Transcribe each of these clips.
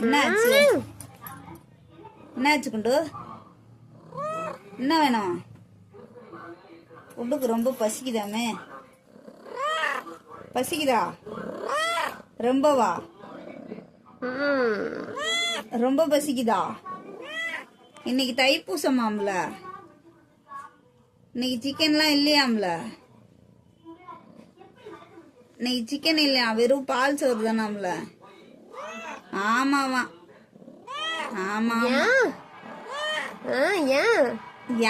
என்னாச்சு என்னாச்சு குண்டு? என்ன வேணும்? குண்டுக்கு ரொம்ப பசிக்குதாமே. பசிக்குதா? ரொம்பவா? ரொம்ப பசிக்குதா? இன்னைக்கு தைப்பூசமாம்ல, இன்னைக்கு சிக்கன்லாம் இல்லையாம்ல, இன்னைக்கு சிக்கன் இல்லையா, வெறும் பால் சோறு தானாம்ல. ஆமாவா? ஆமா.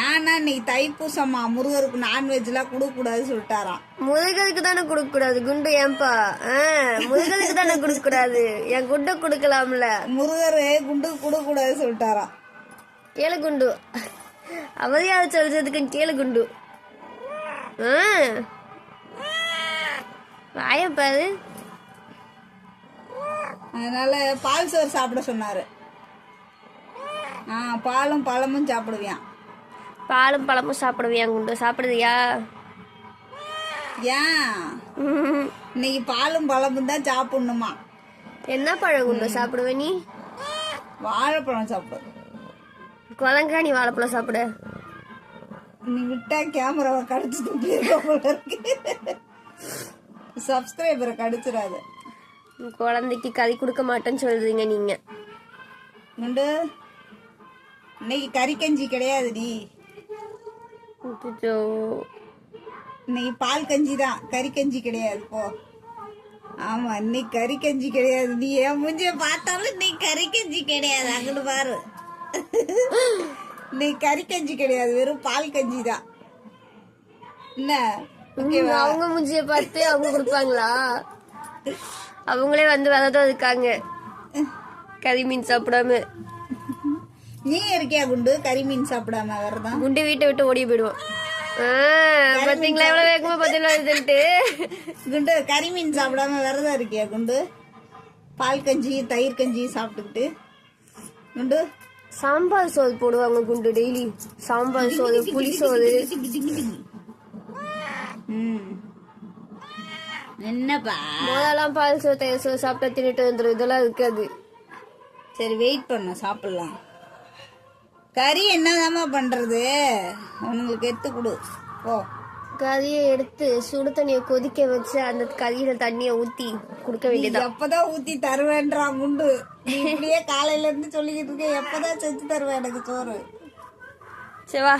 ஏன்னா இன்னைக்கு தைப்பூசமா, முருகருக்கு நான்வெஜ் எல்லாம் கொடுக்க கூடாது சொல்லிட்டாராம். முருகருக்கு தானே கொடுக்க கூடாது குண்டு? ஏன்பா முருகருக்கு தானே கொடுக்க கூடாது, என் குண்டை கொடுக்கலாம்ல. முருகரு குண்டுக்கு கொடுக்க கூடாது சொல்லிட்டாராம். கேளு குண்டு, அவதையாவது சொல்றதுக்கு கேளு குண்டு. வாயப்பாரு. அதனால பால் சோறு சாப்பிட சொன்னாரு. பாலும் பழமும் சாப்பிடுவியான். பாலும் பழமும் சாப்பிடுவியா குண்டு? சாப்பிடுவியா? ஏன் இன்னைக்கு பாலும் பழமும் தான் சாப்பிடணுமா? என்ன பழம் குண்டு சாப்பிடுவ நீ? வாழைப்பழம் சாப்பிடு. குழங்காணி வாழைப்பழம் சாப்பிடு. நீ விட்டா கேமராவை கடிச்சு துப்பிருக்கு. சப்ஸ்கிரைபரை கடிச்சிடாது. குழந்தைக்கு கறி கொடுக்க மாட்டேன்னு சொல்றீங்க நீங்க. குண்டு இன்னைக்கு கறி கஞ்சி கிடையாதுடி. இன்னைக்கு பால் கஞ்சி தான், கறி கஞ்சி கிடையாது. போ. ஆமா, இன்னைக்கு கறி கஞ்சி கிடையாது. நீ என் மூஞ்சிய பார்த்தாலும் இன்னைக்கு கறி கஞ்சி கிடையாது. அங்கிட்டு பாரு, இன்னைக்கு கறி கஞ்சி கிடையாது, வெறும் பால் கஞ்சி தான். என்ன அவங்க மூஞ்சிய பார்த்து அவங்க கொடுப்பாங்களா? அவங்களே வந்து வரதான் இருக்காங்க கறி மீன் சாப்பிடாம. நீ இருக்கியா குண்டு கறி மீன் சாப்பிடாம? வரதான் குண்டு வீட்டை விட்டு ஓடி போயிடுவோம். பாத்தீங்களா எவ்வளவு வேகமா பதில் குண்டு கறி மீன் சாப்பிடாம விரதம் இருக்கியா குண்டு? பால் கஞ்சி தயிர் கஞ்சி சாப்பிட்டுக்கிட்டு குண்டு. சாம்பார் சோறு போடுவாங்க குண்டு, டெய்லி சாம்பார் சோறு, புளி சோறு. என்னப்பா முதலாம் பால் சோறு தயிர் சோறு சாப்பிட்டா தின்னுட்டு வந்துடும். இதெல்லாம் இருக்காது. சரி வெயிட் பண்ண, சாப்பிடலாம். கறி என்னதாம்மா பண்றது? அவனுங்களுக்கு எடுத்து கொடு. ஓ, கறியை எடுத்து சுடு தண்ணியை கொதிக்க வச்சு அந்த கறியில தண்ணியை ஊத்தி குடுக்க வேண்டியது. எப்பதான் ஊத்தி தருவேன்றான் குண்டு. இப்படியே காலையில இருந்து சொல்லிக்கிட்டு இருக்க, எப்பதான் செஞ்சு தருவேன் எனக்கு சோறு? சரிவா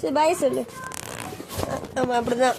சரி பாய் சொல்லு. ஆமா அப்படிதான்.